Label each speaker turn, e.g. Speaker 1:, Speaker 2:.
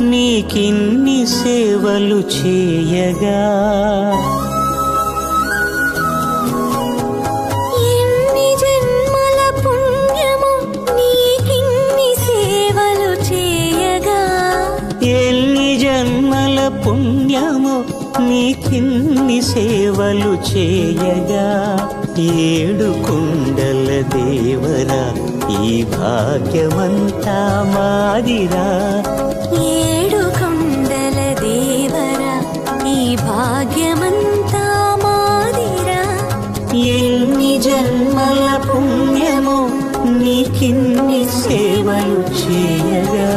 Speaker 1: నీకిన్ని సేవలు చేయగా
Speaker 2: ఎన్ని జన్మల పుణ్యము నీకిన్ని సేవలు చేయగా
Speaker 1: ఎన్ని జన్మల పుణ్యము నీకిన్ని సేవలు చేయగా ఏడు కొండల దేవరా ఈ భాగ్యమంతా మాదిరా
Speaker 2: ఏడు కొండల దేవరా ఈ భాగ్యమంతా మాదిరా
Speaker 1: ఎన్ని జన్మల పుణ్యము నీకిన్ని సేవలు చేయగా